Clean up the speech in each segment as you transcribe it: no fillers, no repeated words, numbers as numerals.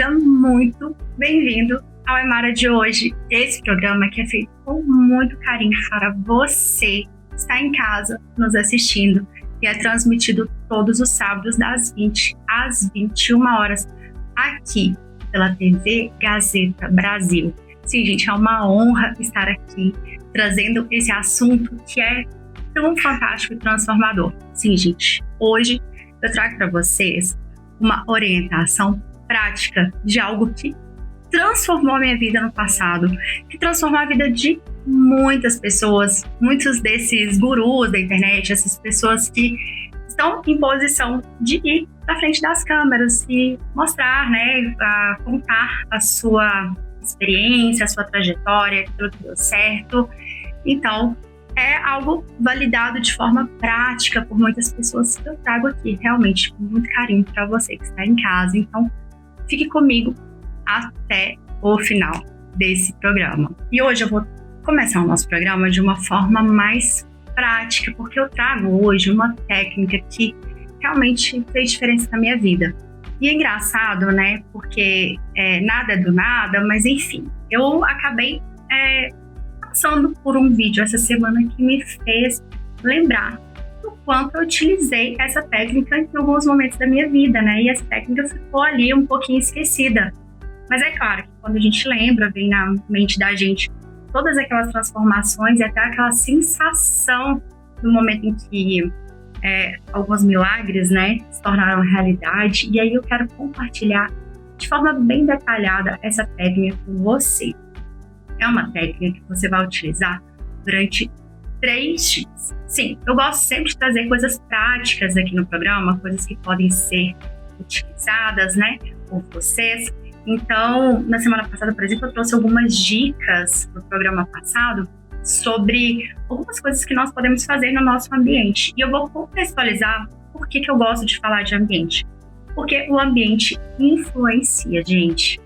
seja muito bem-vindo ao Emara de hoje. Esse programa que é feito com muito carinho para você que está em casa nos assistindo e é transmitido todos os sábados das 20 às 21 horas aqui pela TV Gazeta Brasil. Sim, gente, é uma honra estar aqui trazendo esse assunto que é tão fantástico e transformador. Sim, gente, hoje eu trago para vocês uma orientação prática de algo que transformou a minha vida no passado, que transformou a vida de muitas pessoas, muitos desses gurus da internet, essas pessoas que estão em posição de ir à frente das câmeras e mostrar, contar a sua experiência, a sua trajetória, aquilo que deu certo. Então, é algo validado de forma prática por muitas pessoas que eu trago aqui, realmente, com muito carinho para você que está em casa. Então, fique comigo até o final desse programa. E hoje eu vou começar o nosso programa de uma forma mais prática, porque eu trago hoje uma técnica que realmente fez diferença na minha vida. E é engraçado, né? Porque nada é do nada, mas enfim, eu acabei passando por um vídeo essa semana que me fez lembrar do quanto eu utilizei essa técnica em alguns momentos da minha vida, né? E essa técnica ficou ali um pouquinho esquecida. Mas é claro que quando a gente lembra, vem na mente da gente todas aquelas transformações e até aquela sensação no momento em que alguns milagres, né, se tornaram realidade. E aí eu quero compartilhar de forma bem detalhada essa técnica com você. É uma técnica que você vai utilizar durante 3 dias. Sim, eu gosto sempre de trazer coisas práticas aqui no programa, coisas que podem ser utilizadas, né, por vocês. Então, na semana passada, por exemplo, eu trouxe algumas dicas no programa passado sobre algumas coisas que nós podemos fazer no nosso ambiente. E eu vou contextualizar por que eu gosto de falar de ambiente. Porque o ambiente influencia, gente.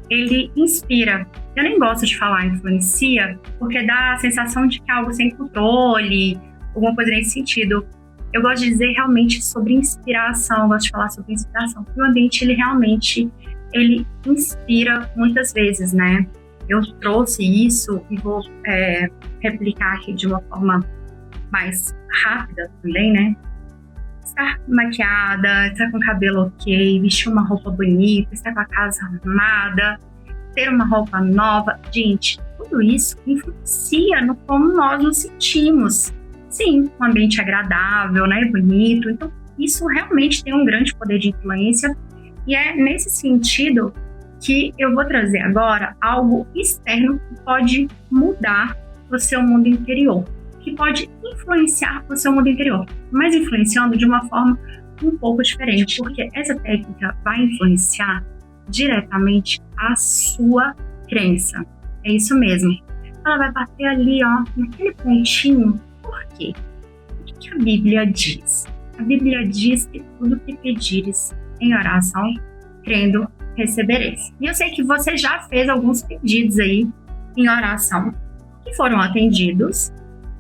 Ele inspira. Eu nem gosto de falar influencia, porque dá a sensação de que é algo sem controle, alguma coisa nesse sentido. Eu gosto de dizer realmente sobre inspiração, eu gosto de falar sobre inspiração. Porque o ambiente, ele realmente inspira muitas vezes, né? Eu trouxe isso e vou replicar aqui de uma forma mais rápida também, né? Estar maquiada, estar com o cabelo ok, vestir uma roupa bonita, estar com a casa arrumada, ter uma roupa nova. Gente, tudo isso influencia no como nós nos sentimos. Sim, um ambiente agradável, né? Bonito. Então, isso realmente tem um grande poder de influência. E é nesse sentido que eu vou trazer agora algo externo que pode mudar o seu mundo interior, que pode influenciar o seu mundo interior, mas influenciando de uma forma um pouco diferente, porque essa técnica vai influenciar diretamente a sua crença. É isso mesmo. Ela vai bater ali, ó, naquele pontinho. Por quê? O que a Bíblia diz? A Bíblia diz que tudo que pedires em oração, crendo, recebereis. E eu sei que você já fez alguns pedidos aí em oração que foram atendidos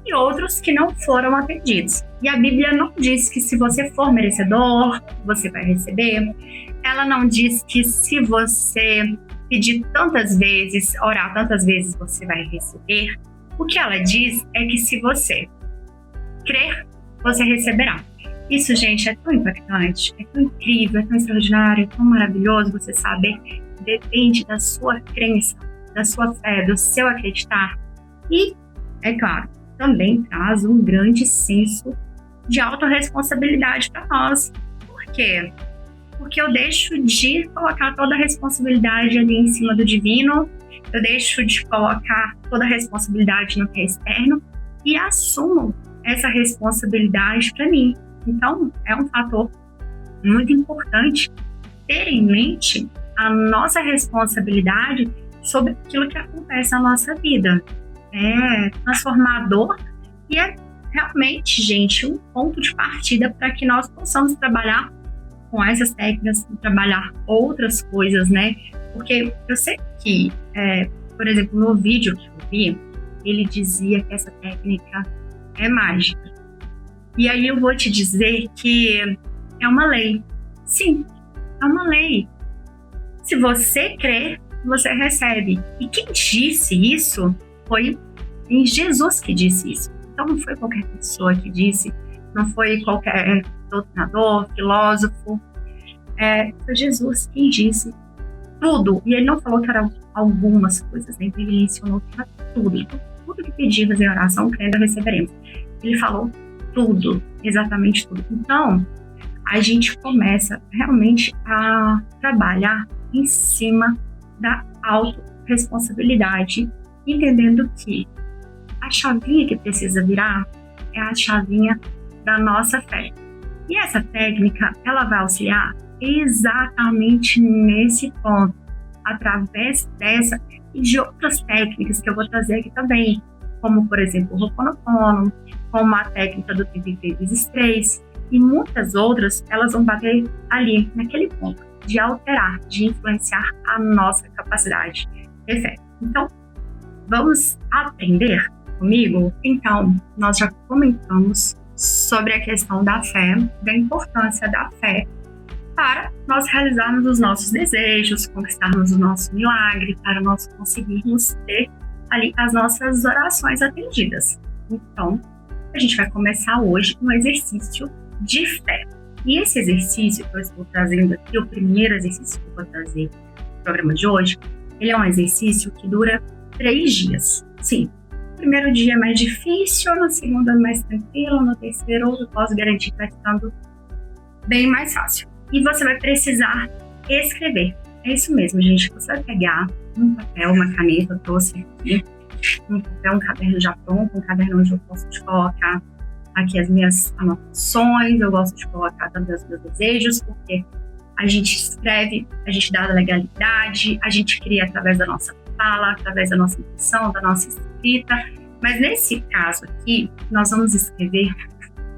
e outros que não foram atendidos. E a Bíblia não diz que se você for merecedor, você vai receber. Ela não diz que se você pedir tantas vezes, orar tantas vezes, você vai receber. O que ela diz é que se você crer, você receberá. Isso, gente, é tão impactante, é tão incrível, é tão extraordinário, é tão maravilhoso você saber que depende da sua crença, da sua fé, do seu acreditar. E, é claro, também traz um grande senso de autorresponsabilidade para nós. Por quê? Porque eu deixo de colocar toda a responsabilidade ali em cima do divino, eu deixo de colocar toda a responsabilidade no que é externo e assumo essa responsabilidade para mim. Então, é um fator muito importante ter em mente a nossa responsabilidade sobre aquilo que acontece na nossa vida. É transformador e é realmente, gente, um ponto de partida para que nós possamos trabalhar com essas técnicas e trabalhar outras coisas, né? Porque eu sei que, por exemplo, no vídeo que eu vi, ele dizia que essa técnica é mágica. E aí eu vou te dizer que é uma lei. Sim, é uma lei. Se você crê, você recebe. E quem disse isso foi em Jesus que disse isso. Então não foi qualquer pessoa que disse, não foi qualquer doutrinador, filósofo, foi Jesus quem disse tudo. E ele não falou que eram algumas coisas, né? Ele mencionou que era tudo. Então, tudo que pedimos em oração, crendo, receberemos. Ele falou tudo, exatamente tudo. Então, a gente começa realmente a trabalhar em cima da autorresponsabilidade, entendendo que a chavinha que precisa virar é a chavinha da nossa fé. E essa técnica, ela vai auxiliar exatamente nesse ponto, através dessa e de outras técnicas que eu vou trazer aqui também, como, por exemplo, o Ho'oponopono, como a técnica do 33 vezes 3, e muitas outras, elas vão bater ali, naquele ponto, de alterar, de influenciar a nossa capacidade de fé. Então, vamos aprender comigo? Então, nós já comentamos sobre a questão da fé, da importância da fé para nós realizarmos os nossos desejos, conquistarmos o nosso milagre, para nós conseguirmos ter ali as nossas orações atendidas. Então, a gente vai começar hoje um exercício de fé. E esse exercício que eu estou trazendo aqui, o primeiro exercício que eu vou trazer no programa de hoje, ele é um exercício que dura 3 dias. Sim, o primeiro dia é mais difícil, no segundo é mais tranquilo, no terceiro eu posso garantir que vai ficando bem mais fácil. E você vai precisar escrever. É isso mesmo, gente. Você vai pegar um papel, uma caneta, eu trouxe aqui, um papel, um caderno já pronto, um caderno onde eu posso te colocar aqui as minhas anotações, eu gosto de colocar também os meus desejos, porque a gente escreve, a gente dá legalidade, a gente cria através da nossa fala, através da nossa intuição, da nossa escrita. Mas nesse caso aqui, nós vamos escrever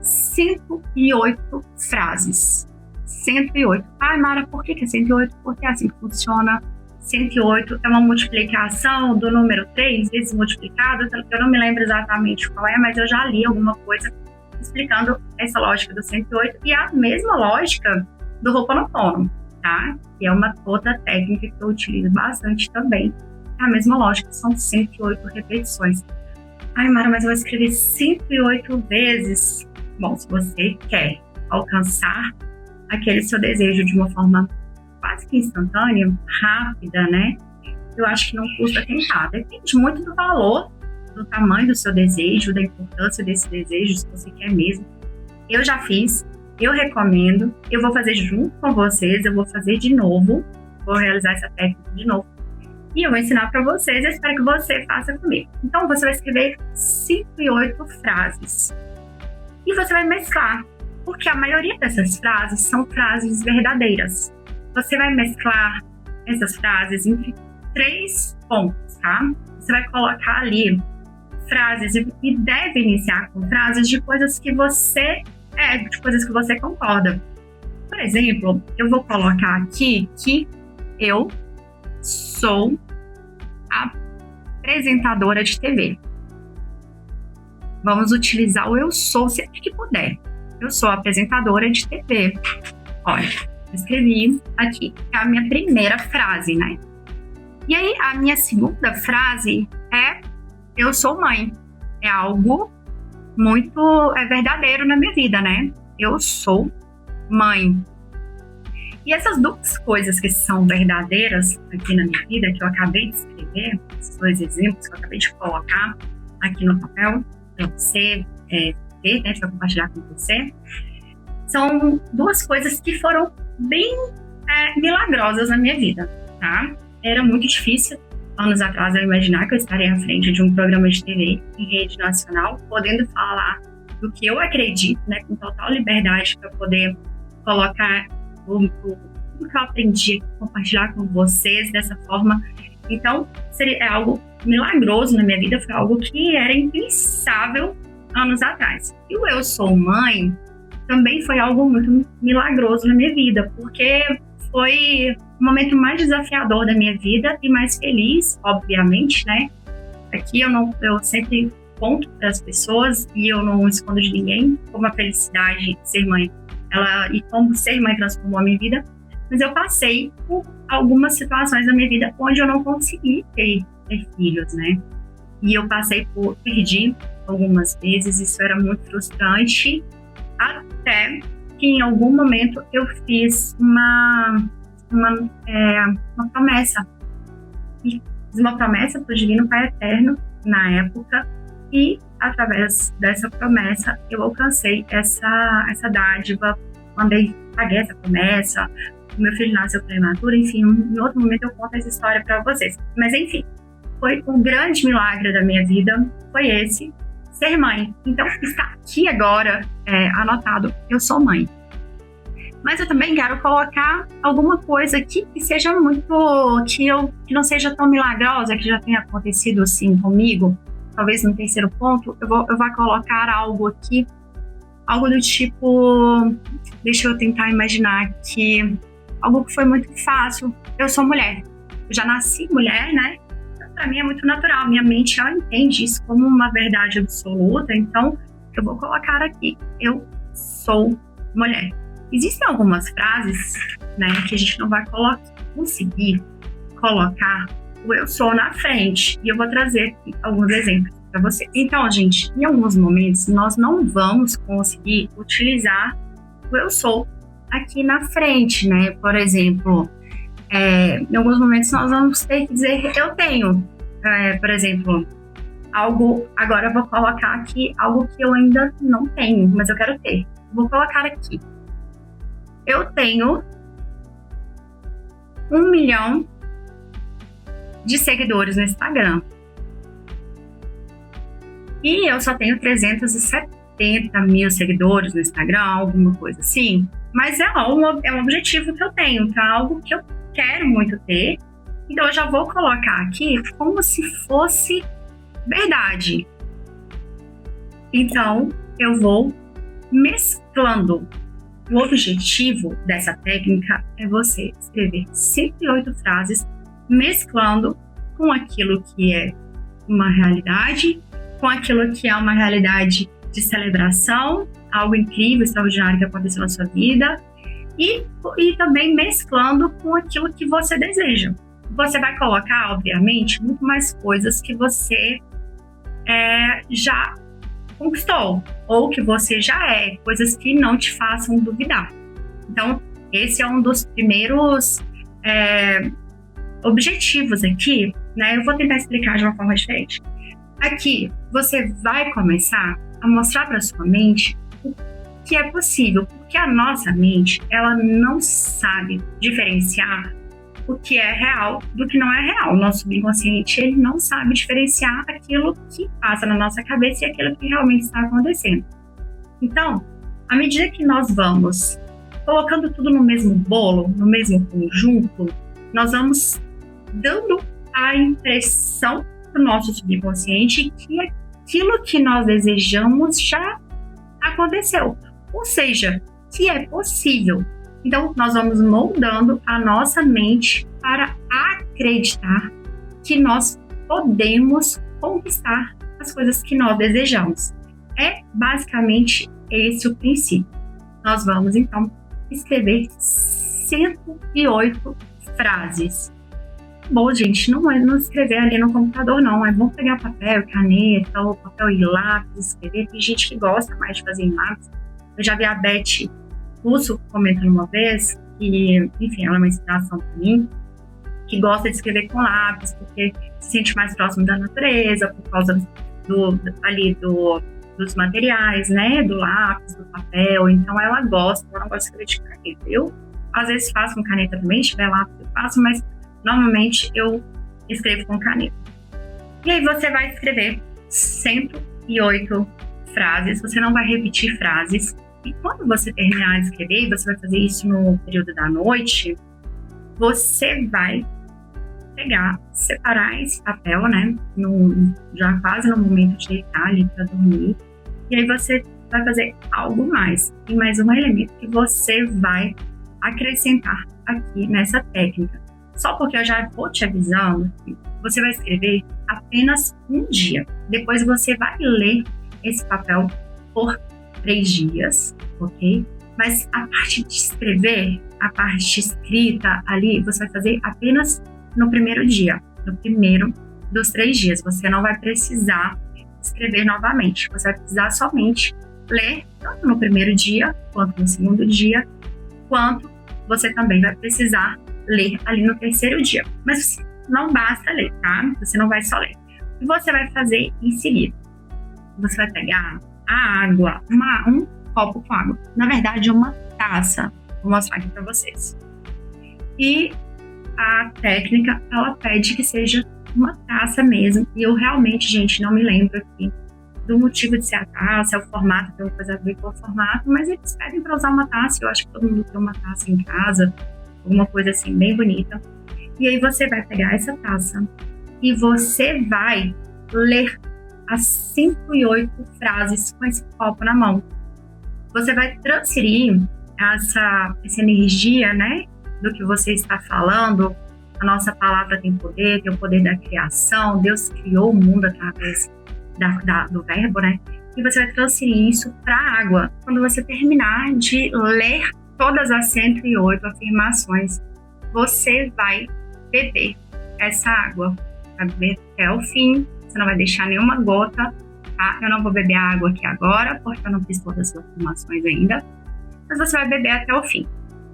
108 frases. 108. Ai, Mara, por que é 108? Porque é assim que funciona. 108 é uma multiplicação do número 3 vezes multiplicado. Eu não me lembro exatamente qual é, mas eu já li alguma coisa explicando essa lógica do 108 e a mesma lógica do Ho'oponopono, tá? Que é uma outra técnica que eu utilizo bastante também. É a mesma lógica, são 108 repetições. Ai, Mara, mas eu vou escrever 108 vezes. Bom, se você quer alcançar aquele seu desejo de uma forma quase que instantânea, rápida, né? Eu acho que não custa tentar. Depende muito do valor, do tamanho do seu desejo, da importância desse desejo, se você quer mesmo. Eu já fiz, eu recomendo, eu vou fazer junto com vocês, eu vou fazer de novo, vou realizar essa técnica de novo. E eu vou ensinar para vocês, eu espero que você faça comigo. Então, você vai escrever 108 frases. E você vai mesclar, porque a maioria dessas frases são frases verdadeiras. Você vai mesclar essas frases entre 3 pontos, tá? Você vai colocar ali frases e deve iniciar com frases de coisas que você de coisas que você concorda. Por exemplo, eu vou colocar aqui que eu sou apresentadora de TV. Vamos utilizar o eu sou sempre que puder. Eu sou apresentadora de TV. Olha, escrevi aqui. É a minha primeira frase, né? E aí, a minha segunda frase é eu sou mãe. É algo muito verdadeiro na minha vida, né? Eu sou mãe. E essas 2 coisas que são verdadeiras aqui na minha vida, que eu acabei de escrever, esses 2 exemplos que eu acabei de colocar aqui no papel, para você ver, né, para compartilhar com você, são 2 coisas que foram bem milagrosas na minha vida, tá? Era muito difícil, anos atrás, eu imaginar que eu estaria à frente de um programa de TV em rede nacional, podendo falar do que eu acredito, né, com total liberdade para poder colocar tudo que eu aprendi, compartilhar com vocês dessa forma. Então, é algo milagroso na minha vida, foi algo que era impensável anos atrás. E o eu sou mãe também foi algo muito milagroso na minha vida, porque foi o momento mais desafiador da minha vida e mais feliz, obviamente, né? Aqui eu sempre conto para as pessoas e eu não escondo de ninguém como a felicidade de ser mãe, e como ser mãe transformou a minha vida, mas eu passei por algumas situações da minha vida onde eu não consegui ter filhos, né? E eu perdi algumas vezes, isso era muito frustrante, até que em algum momento eu fiz uma promessa. Fiz uma promessa para o Divino Pai Eterno na época, e através dessa promessa eu alcancei essa dádiva, paguei essa promessa, o meu filho nasceu prematuro, enfim, em outro momento eu conto essa história para vocês. Mas enfim, foi um grande milagre da minha vida, foi esse, ser mãe. Então está aqui agora anotado, eu sou mãe. Mas eu também quero colocar alguma coisa aqui que seja que não seja tão milagrosa, que já tenha acontecido assim comigo. Talvez no terceiro ponto, eu vou colocar algo aqui, algo do tipo, deixa eu tentar imaginar aqui, algo que foi muito fácil. Eu sou mulher, eu já nasci mulher, né? Então, pra mim é muito natural, minha mente ela entende isso como uma verdade absoluta, então eu vou colocar aqui, eu sou mulher. Existem algumas frases, né, que a gente não vai conseguir colocar o eu sou na frente, e eu vou trazer aqui alguns exemplos para você. Então, gente, em alguns momentos nós não vamos conseguir utilizar o eu sou aqui na frente, né? Por exemplo, em alguns momentos nós vamos ter que dizer eu tenho. Por exemplo, algo, agora eu vou colocar aqui algo que eu ainda não tenho, mas eu quero ter. Vou colocar aqui. Eu tenho 1 milhão de seguidores no Instagram. E eu só tenho 370 mil seguidores no Instagram, alguma coisa assim. Mas é um objetivo que eu tenho, tá? Algo que eu quero muito ter. Então eu já vou colocar aqui como se fosse verdade. Então eu vou mesclando. O objetivo dessa técnica é você escrever 108 frases mesclando com aquilo que é uma realidade, com aquilo que é uma realidade de celebração, algo incrível, extraordinário que aconteceu na sua vida, e também mesclando com aquilo que você deseja. Você vai colocar, obviamente, muito mais coisas que você já conquistou, ou que você já coisas que não te façam duvidar. Então, esse é um dos primeiros objetivos aqui, né? Eu vou tentar explicar de uma forma diferente. Aqui, você vai começar a mostrar para sua mente o que é possível, porque a nossa mente, ela não sabe diferenciar o que é real do que não é real. O nosso subconsciente, ele não sabe diferenciar aquilo que passa na nossa cabeça e aquilo que realmente está acontecendo. Então, à medida que nós vamos colocando tudo no mesmo bolo, no mesmo conjunto, nós vamos dando a impressão para o nosso subconsciente que aquilo que nós desejamos já aconteceu, ou seja, que é possível. Então, nós vamos moldando a nossa mente para acreditar que nós podemos conquistar as coisas que nós desejamos. É basicamente esse o princípio. Nós vamos, então, escrever 108 frases. Bom, gente, não é não escrever ali no computador, não. É bom pegar papel, caneta, ou papel e lápis, escrever. Tem gente que gosta mais de fazer em lápis. Eu já vi a Beth Russo comentando uma vez, que, enfim, ela é uma inspiração para mim, que gosta de escrever com lápis, porque se sente mais próximo da natureza, por causa dos materiais, né, do lápis, do papel. Então ela não gosta de escrever de caneta. Eu, às vezes, faço com caneta também, se tiver lápis eu faço, mas normalmente eu escrevo com caneta. E aí você vai escrever 108 frases, você não vai repetir frases. E quando você terminar de escrever, você vai fazer isso no período da noite, você vai separar esse papel, né, já quase no momento de deitar ali para dormir, e aí você vai fazer algo mais. Tem mais um elemento que você vai acrescentar aqui nessa técnica. Só porque eu já vou te avisando, você vai escrever apenas um dia. Depois você vai ler esse papel por 3 dias, ok? Mas a parte de escrever, a parte escrita ali, você vai fazer apenas no primeiro dia, no primeiro dos 3 dias. Você não vai precisar escrever novamente. Você vai precisar somente ler, tanto no primeiro dia, quanto no segundo dia, quanto você também vai precisar ler ali no terceiro dia. Mas não basta ler, tá? Você não vai só ler. O que você vai fazer em seguida? Você vai pegar a água, um copo com água. Na verdade, uma taça. Vou mostrar aqui para vocês. E a técnica, ela pede que seja uma taça mesmo. E eu realmente, gente, não me lembro aqui do motivo de ser a taça, o formato, tem uma coisa a ver com o formato, mas eles pedem para usar uma taça. Eu acho que todo mundo tem uma taça em casa, alguma coisa assim, bem bonita. E aí você vai pegar essa taça e você vai ler as 108 frases com esse copo na mão. Você vai transferir essa energia, né, do que você está falando. A nossa palavra tem o poder da criação. Deus criou o mundo através do verbo, né? E você vai transferir isso para a água. Quando você terminar de ler todas as 108 afirmações, você vai beber essa água. Vai beber até o fim. Você não vai deixar nenhuma gota, tá? Eu não vou beber a água aqui agora, porque eu não fiz todas as afirmações ainda. Mas você vai beber até o fim.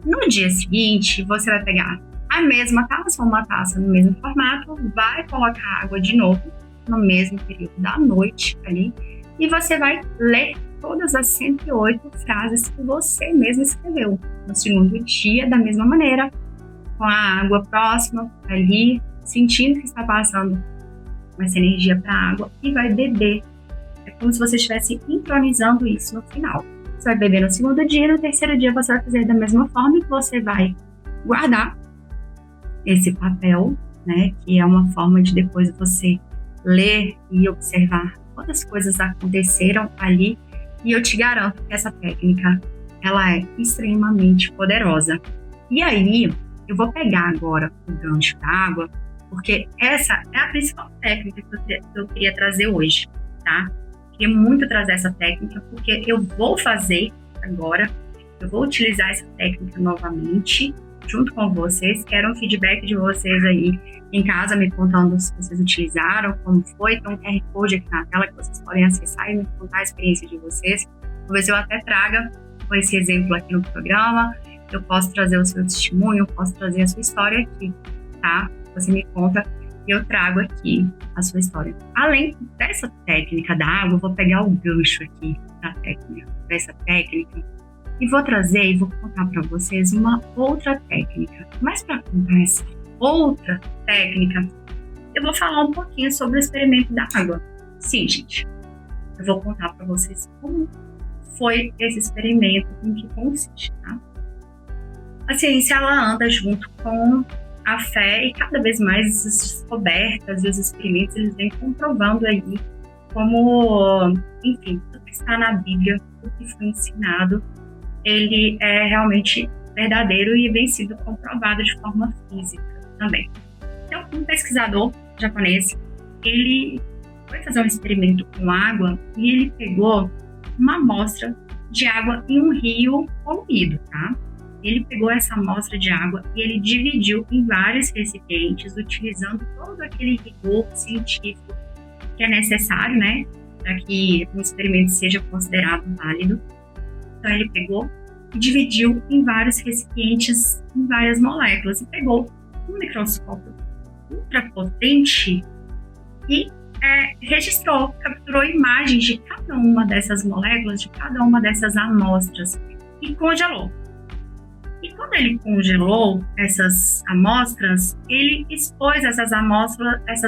No dia seguinte, você vai pegar a mesma taça, uma taça no mesmo formato, vai colocar água de novo, no mesmo período da noite ali, e você vai ler todas as 108 frases que você mesmo escreveu. No segundo dia, da mesma maneira, com a água próxima ali, sentindo que está passando essa energia para a água, e vai beber. É como se você estivesse entronizando isso no final. Você vai beber no segundo dia, no terceiro dia você vai fazer da mesma forma, e você vai guardar esse papel, né, que é uma forma de depois você ler e observar quantas coisas aconteceram ali, e eu te garanto que essa técnica, ela é extremamente poderosa. E aí, eu vou pegar agora o gancho da água, porque essa é a principal técnica que eu queria trazer hoje, tá? Queria muito trazer essa técnica, porque eu vou fazer agora, eu vou utilizar essa técnica novamente, junto com vocês. Quero um feedback de vocês aí em casa, me contando se vocês utilizaram, como foi. Tem um QR Code aqui na tela que vocês podem acessar e me contar a experiência de vocês. Vou ver se eu até traga com esse exemplo aqui no programa. Eu posso trazer o seu testemunho, eu posso trazer a sua história aqui, tá? Você me conta e eu trago aqui a sua história. Além dessa técnica da água, eu vou pegar o gancho aqui dessa técnica, e vou trazer e vou contar para vocês uma outra técnica. Mas para contar essa outra técnica, eu vou falar um pouquinho sobre o experimento da água. Sim, gente, eu vou contar para vocês como foi esse experimento, em que consiste, tá? A ciência, ela anda junto com a fé, e cada vez mais as descobertas e os experimentos, eles vêm comprovando aí como, enfim, tudo que está na Bíblia, tudo que foi ensinado, ele é realmente verdadeiro e vem sido comprovado de forma física também. Então, um pesquisador japonês, ele foi fazer um experimento com água e ele pegou uma amostra de água em um rio poluído, tá? Ele pegou essa amostra de água e ele dividiu em vários recipientes, utilizando todo aquele rigor científico que é necessário, né, para que um experimento seja considerado válido. Então ele pegou e dividiu em vários recipientes, em várias moléculas, e pegou um microscópio ultrapotente e registrou, capturou imagens de cada uma dessas moléculas, de cada uma dessas amostras, e congelou. E quando ele congelou essas amostras, ele expôs essas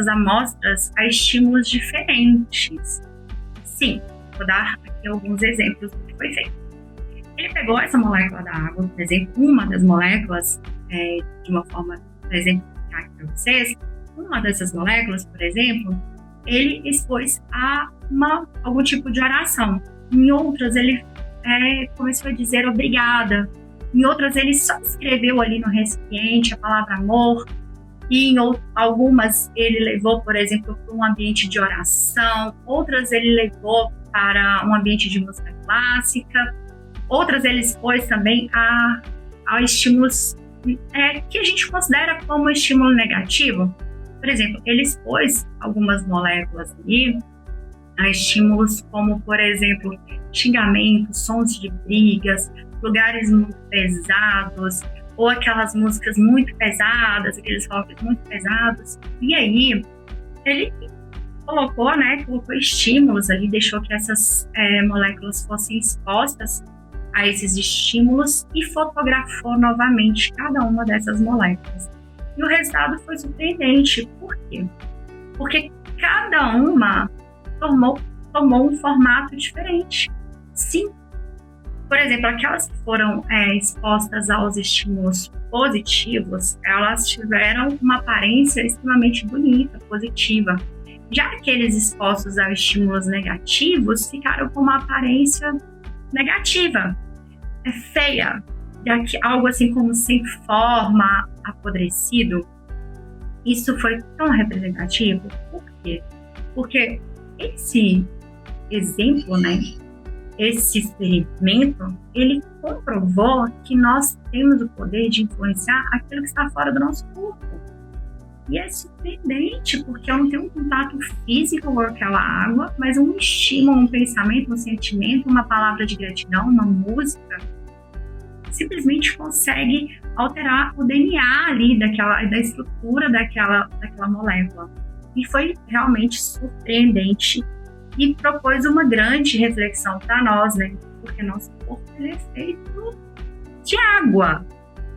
amostras a estímulos diferentes. Sim, vou dar aqui alguns exemplos do que foi feito. Ele pegou essa molécula da água, por exemplo, uma das moléculas, de uma forma, por exemplo, aqui para vocês, uma dessas moléculas, por exemplo, ele expôs a algum tipo de oração. Em outras, ele começou a dizer obrigada. Em outras, ele só escreveu ali no recipiente a palavra amor. E em algumas, ele levou, por exemplo, para um ambiente de oração. Outras, ele levou para um ambiente de música clássica. Outras ele expôs também a estímulos que a gente considera como estímulo negativo. Por exemplo, ele expôs algumas moléculas ali a estímulos como, por exemplo, xingamentos, sons de brigas, lugares muito pesados, ou aquelas músicas muito pesadas, aqueles rocks muito pesados. E aí, ele colocou estímulos ali, deixou que essas moléculas fossem expostas a esses estímulos e fotografou novamente cada uma dessas moléculas. E o resultado foi surpreendente. Por quê? Porque cada uma tomou um formato diferente. Sim. Por exemplo, aquelas que foram expostas aos estímulos positivos, elas tiveram uma aparência extremamente bonita, positiva. Já aqueles expostos a estímulos negativos ficaram com uma aparência negativa, feia, algo assim como sem forma, apodrecido. Isso foi tão representativo. Por quê? Porque esse exemplo, esse experimento, ele comprovou que nós temos o poder de influenciar aquilo que está fora do nosso corpo. E é surpreendente, porque eu não tenho um contato físico com aquela água, mas um estímulo, um pensamento, um sentimento, uma palavra de gratidão, uma música, simplesmente consegue alterar o DNA ali da estrutura daquela molécula. E foi realmente surpreendente e propôs uma grande reflexão para nós, porque nosso corpo é feito de água.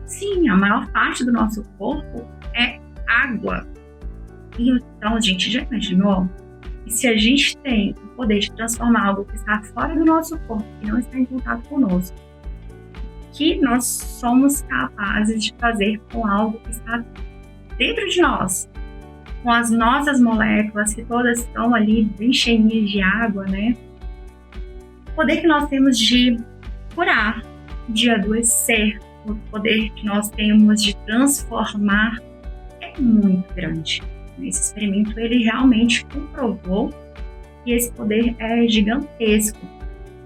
Sim, a maior parte do nosso corpo é água. Então, a gente já imaginou que se a gente tem o poder de transformar algo que está fora do nosso corpo, que não está em contato conosco, que nós somos capazes de fazer com algo que está dentro de nós, com as nossas moléculas, que todas estão ali bem cheinhas de água, O poder que nós temos de curar, de adoecer, o poder que nós temos de transformar é muito grande. Esse experimento, ele realmente comprovou que esse poder é gigantesco.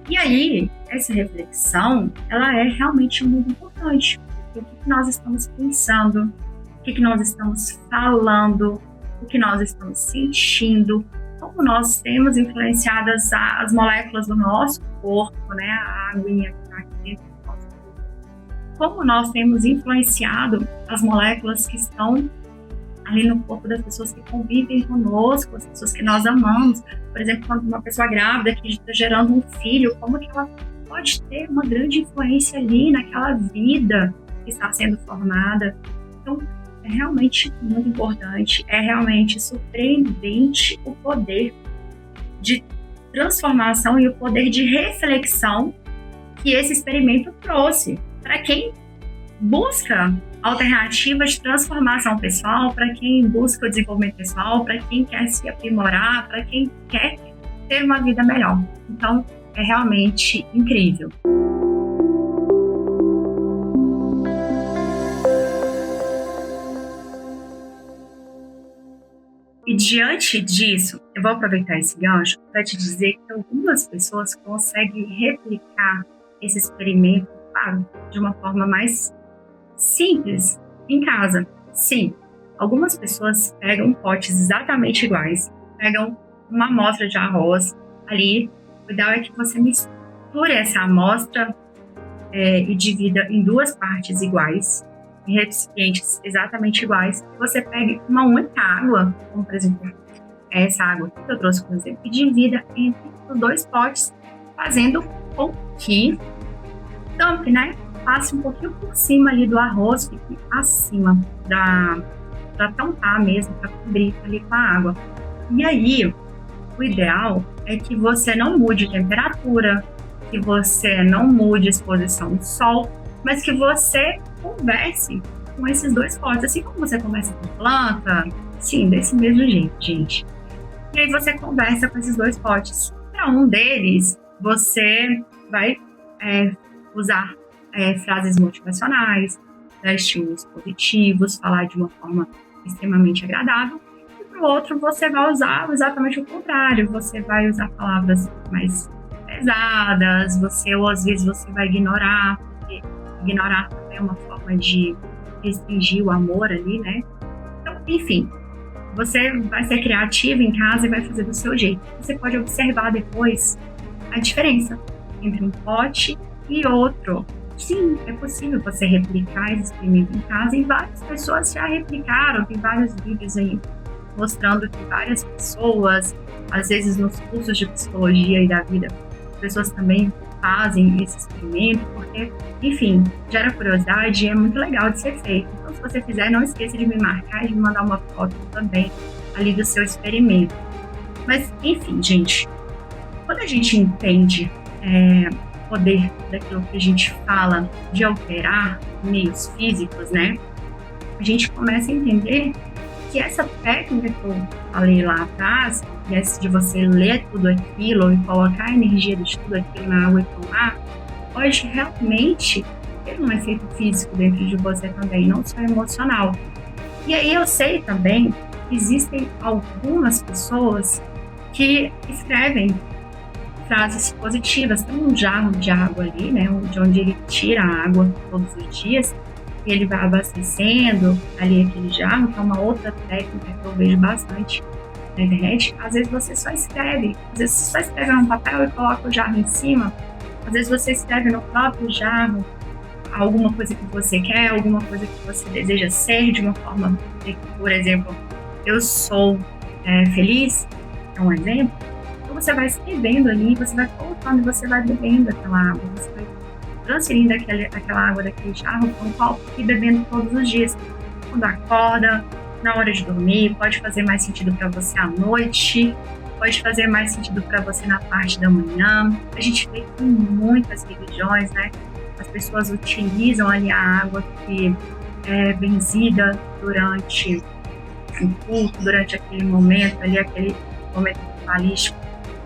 E aí, essa reflexão, ela é realmente muito importante. O que nós estamos pensando, o que nós estamos falando, o que nós estamos sentindo, como nós temos influenciado as moléculas do nosso corpo, a aguinha que está aqui dentro do nosso corpo, como nós temos influenciado as moléculas que estão ali no corpo das pessoas que convivem conosco, as pessoas que nós amamos. Por exemplo, quando uma pessoa grávida que está gerando um filho, como que ela pode ter uma grande influência ali naquela vida que está sendo formada. Então, é realmente muito importante, é realmente surpreendente o poder de transformação e o poder de reflexão que esse experimento trouxe para quem busca alternativas de transformação pessoal, para quem busca o desenvolvimento pessoal, para quem quer se aprimorar, para quem quer ter uma vida melhor. Então, é realmente incrível. E diante disso, eu vou aproveitar esse gancho para te dizer que algumas pessoas conseguem replicar esse experimento, claro, de uma forma mais simples, em casa. Sim, algumas pessoas pegam potes exatamente iguais, pegam uma amostra de arroz ali, o ideal é que você misture essa amostra e divida em duas partes iguais, em recipientes exatamente iguais. Você pegue uma única água, como por exemplo essa água que eu trouxe, por exemplo, e divida entre os dois potes, fazendo com que tampe, passe um pouquinho por cima ali do arroz, fique acima para tampar mesmo, para cobrir ali com a água. E aí, o ideal é que você não mude temperatura, que você não mude exposição do sol, mas que você converse com esses dois potes, assim como você conversa com planta, sim, desse mesmo jeito, gente. E aí você conversa com esses dois potes. Para um deles, você vai usar frases motivacionais, estímulos positivos, falar de uma forma extremamente agradável. E para o outro, você vai usar exatamente o contrário. Você vai usar palavras mais pesadas, ou às vezes você vai ignorar, porque ignorar também é uma forma de restringir o amor ali, né? Então, enfim, você vai ser criativo em casa e vai fazer do seu jeito. Você pode observar depois a diferença entre um pote e outro. Sim, é possível você replicar esse experimento em casa e várias pessoas já replicaram. Tem vários vídeos aí mostrando que várias pessoas, às vezes nos cursos de psicologia e da vida, pessoas também fazem esse experimento, porque, enfim, gera curiosidade e é muito legal de ser feito. Então, se você fizer, não esqueça de me marcar e de me mandar uma foto também ali do seu experimento. Mas, enfim, gente, quando a gente entende o poder daquilo que a gente fala de alterar meios físicos, né, a gente começa a entender que essa técnica que eu falei lá atrás, de você ler tudo aquilo e colocar a energia de tudo aquilo na água e tomar, pode realmente ter um efeito físico dentro de você também, não só emocional. E aí eu sei também que existem algumas pessoas que escrevem frases positivas. Tem um jarro de água ali, né, de onde ele tira a água todos os dias, e ele vai abastecendo ali aquele jarro, que é uma outra técnica que eu vejo bastante na internet. Às vezes você só escreve, num papel e coloca o jarro em cima, às vezes você escreve no próprio jarro alguma coisa que você quer, alguma coisa que você deseja ser, de uma forma, por exemplo, eu sou feliz, é um exemplo. Então você vai escrevendo ali, você vai colocando e você vai bebendo aquela água, você vai transferindo aquela água daquele jarro para um copo e bebendo todos os dias. Quando acorda, na hora de dormir, pode fazer mais sentido para você à noite, pode fazer mais sentido para você na parte da manhã. A gente vê que em muitas religiões, né, as pessoas utilizam ali a água que é benzida durante o culto, durante aquele momento ali, aquele momento ritualístico,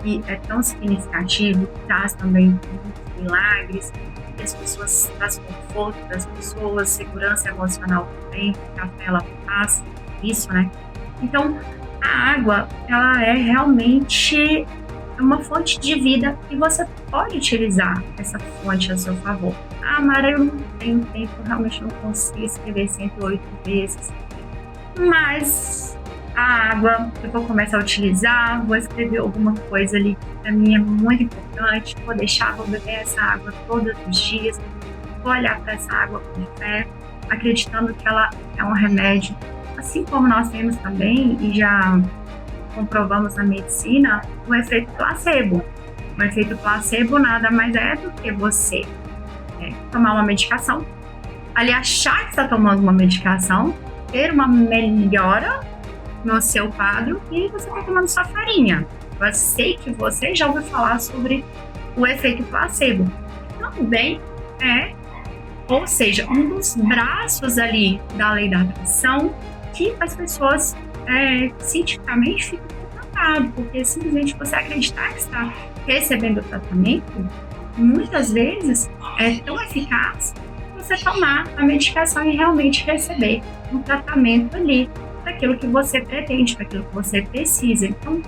que é tão significativo, traz também muitos milagres, que as pessoas traz conforto das pessoas, segurança emocional também, porque a fé ela faz isso, né? Então, a água, ela é realmente uma fonte de vida e você pode utilizar essa fonte a seu favor. Ah, Mara, eu não tenho tempo, eu realmente não consigo escrever 108 vezes. Mas a água, eu vou começar a utilizar, vou escrever alguma coisa ali que para mim é muito importante, vou beber essa água todos os dias, vou olhar para essa água com fé, acreditando que ela é um remédio, assim como nós temos também, e já comprovamos na medicina, o efeito placebo. O efeito placebo nada mais é do que você tomar uma medicação, ali achar que está tomando uma medicação, ter uma melhora no seu quadro e você está tomando sua farinha. Eu sei que você já ouviu falar sobre o efeito placebo. Também ou seja, um dos braços ali da lei da atração que as pessoas cientificamente ficam contadas, porque simplesmente você acreditar que está recebendo o tratamento, muitas vezes é tão eficaz você tomar a medicação e realmente receber um tratamento ali daquilo que você pretende, daquilo que você precisa. Então,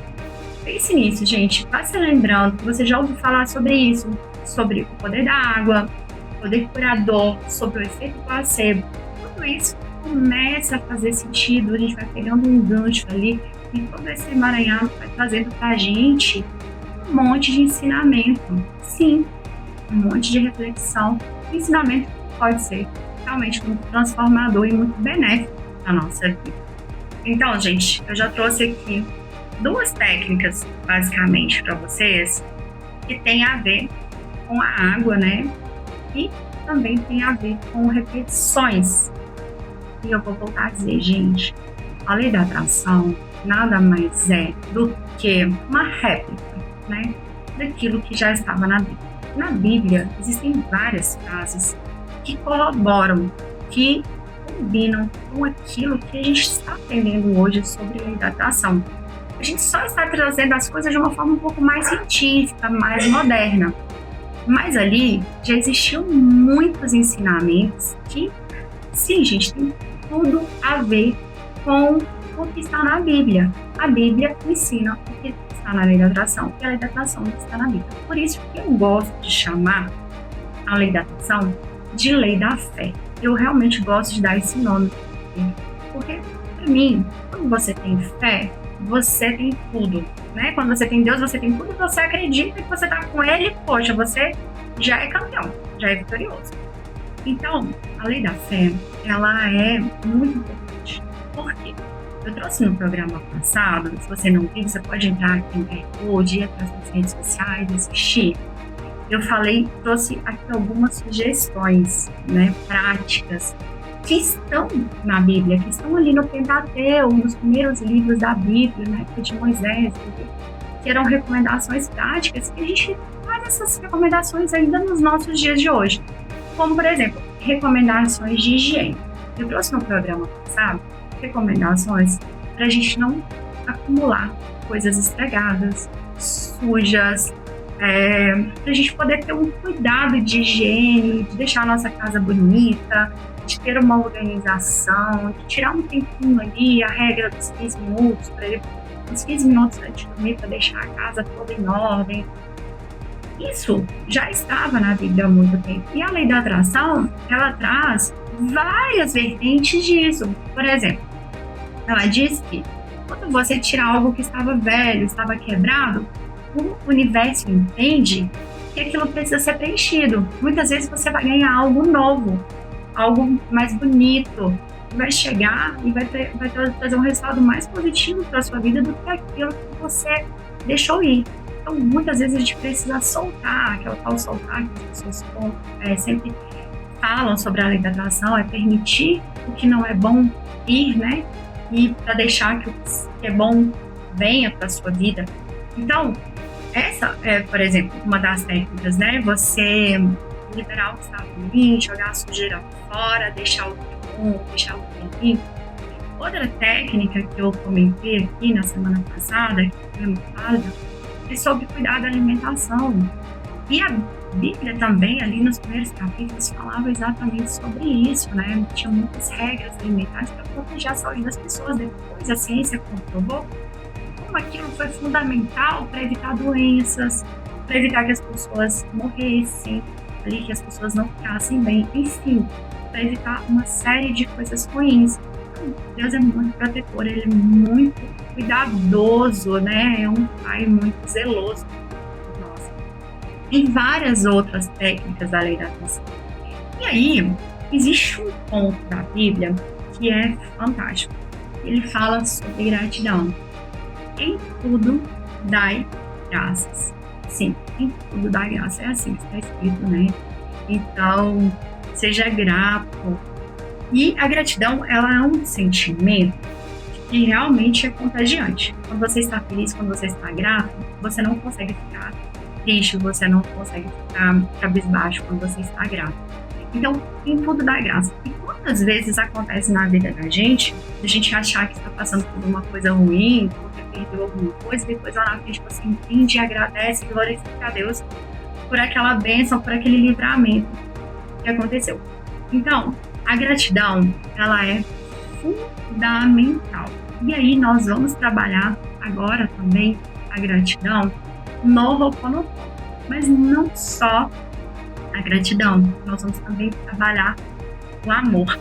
pense nisso, gente. Vá se lembrando que você já ouviu falar sobre isso, sobre o poder da água, o poder curador, sobre o efeito placebo. Tudo isso começa a fazer sentido, a gente vai pegando um gancho ali e todo esse emaranhado vai trazendo pra gente um monte de ensinamento. Sim, um monte de reflexão. O ensinamento pode ser realmente muito transformador e muito benéfico na nossa vida. Então, gente, eu já trouxe aqui 2 técnicas, basicamente, para vocês, que tem a ver com a água, né? E também tem a ver com repetições. E eu vou voltar a dizer, gente, a lei da atração nada mais é do que uma réplica, né, daquilo que já estava na Bíblia. Na Bíblia existem várias frases que corroboram, que combinam com aquilo que a gente está aprendendo hoje sobre a lei da atração. A gente só está trazendo as coisas de uma forma um pouco mais científica, mais moderna. Mas ali já existiam muitos ensinamentos que, sim, gente, tem tudo a ver com o que está na Bíblia. A Bíblia ensina o que está na lei da atração e a lei da atração está na Bíblia. Por isso que eu gosto de chamar a lei da atração de lei da fé. Eu realmente gosto de dar esse nome, porque para mim, quando você tem fé, você tem tudo, né? Quando você tem Deus, você tem tudo, você acredita que você está com Ele, poxa, você já é campeão, já é vitorioso. Então, a lei da fé, ela é muito importante. Por quê? Eu trouxe no programa passado, se você não viu, você pode entrar aqui no dia atrás nas redes sociais, assistir. Eu trouxe aqui algumas sugestões, né, práticas, que estão na Bíblia, que estão ali no Pentateuco, nos primeiros livros da Bíblia, né, de Moisés, que eram recomendações práticas, que a gente faz essas recomendações ainda nos nossos dias de hoje. Como, por exemplo, recomendações de higiene. Eu trouxe no programa passado recomendações para a gente não acumular coisas estragadas, sujas, para a gente poder ter um cuidado de higiene, de deixar a nossa casa bonita, de ter uma organização, de tirar um tempinho ali, a regra dos 15 minutos, uns 15 minutos antes de dormir, para deixar a casa toda em ordem. Isso já estava na Bíblia há muito tempo. E a lei da atração, ela traz várias vertentes disso. Por exemplo, ela diz que quando você tira algo que estava velho, estava quebrado, o universo entende que aquilo precisa ser preenchido. Muitas vezes você vai ganhar algo novo, algo mais bonito, vai chegar e vai trazer um resultado mais positivo para a sua vida do que aquilo que você deixou ir. Então, muitas vezes a gente precisa soltar, que é o tal soltar que as pessoas sempre falam sobre a lei da atração, é permitir o que não é bom ir, né? E para deixar que o que é bom venha para a sua vida. Então, essa é, por exemplo, uma das técnicas, né? Você liberar o que está ruim, jogar a sujeira fora, deixar o que é bom, deixar o que é limpo. Outra técnica que eu comentei aqui na semana passada, que foi muito válida, é sobre cuidar da alimentação. E a Bíblia também, ali nos primeiros capítulos, falava exatamente sobre isso, né? Tinha muitas regras alimentares para proteger a saúde das pessoas. Depois a ciência comprovou como aquilo foi fundamental para evitar doenças, para evitar que as pessoas morressem, ali, que as pessoas não ficassem bem, enfim, para evitar uma série de coisas ruins. Então, Deus é muito protetor, Ele é muito cuidadoso, né? É um pai muito zeloso por nós. Tem várias outras técnicas da lei da atração. E aí, existe um ponto da Bíblia que é fantástico. Ele fala sobre gratidão. Em tudo, dai graças. Sim, em tudo dai graças. É assim que está escrito, né? Então, seja grato. E a gratidão, ela é um sentimento que realmente é contagiante. Quando você está feliz, quando você está grato, você não consegue ficar triste, você não consegue ficar cabisbaixo quando você está grato. Então, em tudo dá graça. E quantas vezes acontece na vida da gente achar que está passando por uma coisa ruim, porque perdeu alguma coisa, e depois lá na frente você entende, agradece e glorifica a Deus por aquela bênção, por aquele livramento que aconteceu. Então, a gratidão, ela é fundamental. E aí nós vamos trabalhar agora também a gratidão no Ho'oponopono. Mas não só a gratidão, nós vamos também trabalhar o amor.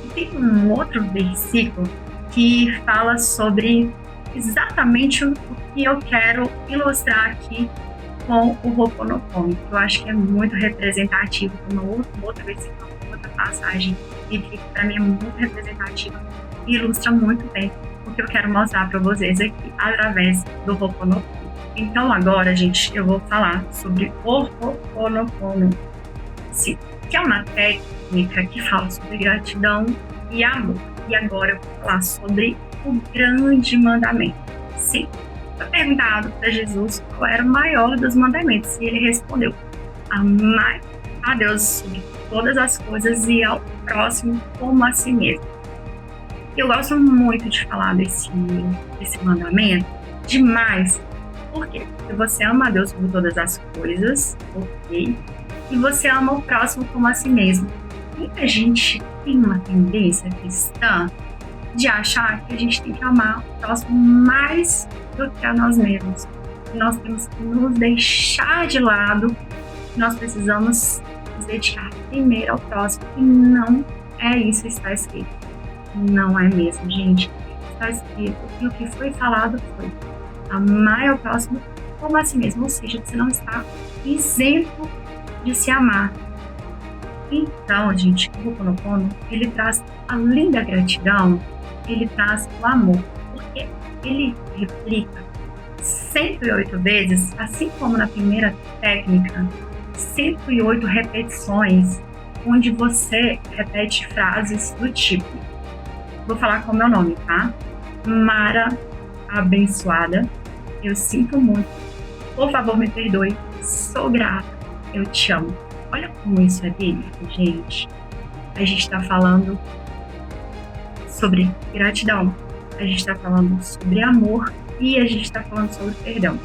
E tem um outro versículo que fala sobre exatamente o que eu quero ilustrar aqui com o Ho'oponopono, que eu acho que é muito representativo, como outro versículo, outra passagem, e que para mim é muito representativa e ilustra muito bem o que eu quero mostrar para vocês aqui através do Ho'oponopono. Então agora, gente, eu vou falar sobre o Ho'oponopono, que é uma técnica que fala sobre gratidão e amor. E agora eu vou falar sobre o grande mandamento. Sim, foi perguntado para Jesus qual era o maior dos mandamentos e ele respondeu: amar a Deus sobre todas as coisas e ao próximo como a si mesmo. Eu gosto muito de falar desse mandamento demais. Por quê? Porque você ama a Deus sobre todas as coisas, ok? E você ama o próximo como a si mesmo. Muita gente tem uma tendência cristã de achar que a gente tem que amar o próximo mais do que a nós mesmos. Nós temos que nos deixar de lado, nós precisamos nos dedicar primeiro ao próximo, e não é isso que está escrito. Não é mesmo, gente. Está escrito e o que foi falado foi: amar ao próximo como a si mesmo, ou seja, você não está isento de se amar. Então, gente, o Ho'oponopono, ele traz, além da gratidão, ele traz o amor, porque ele replica 108 vezes, assim como na primeira técnica, 108 repetições, onde você repete frases do tipo, vou falar com o meu nome, tá? Mara abençoada, eu sinto muito, por favor me perdoe, sou grata, eu te amo. Olha como isso é bíblico, gente. A gente está falando sobre gratidão, a gente está falando sobre amor e a gente está falando sobre perdão.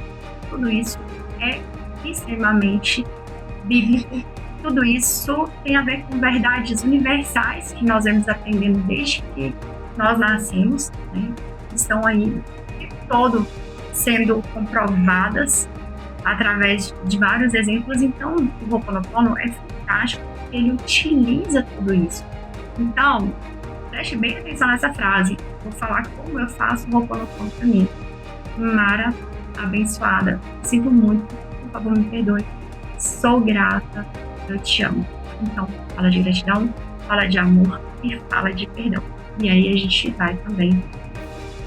Tudo isso é extremamente bíblico. Tudo isso tem a ver com verdades universais que nós vamos aprendendo desde que nós nascemos, né? Estão aí o tempo todo sendo comprovadas através de vários exemplos. Então, o Ho'oponopono é fantástico, ele utiliza tudo isso. Então, preste bem atenção nessa frase. Vou falar como eu faço o Ho'oponopono para mim. Mara, abençoada, sinto muito, por favor me perdoe, sou grata, eu te amo. Então, fala de gratidão, fala de amor e fala de perdão. E aí a gente vai também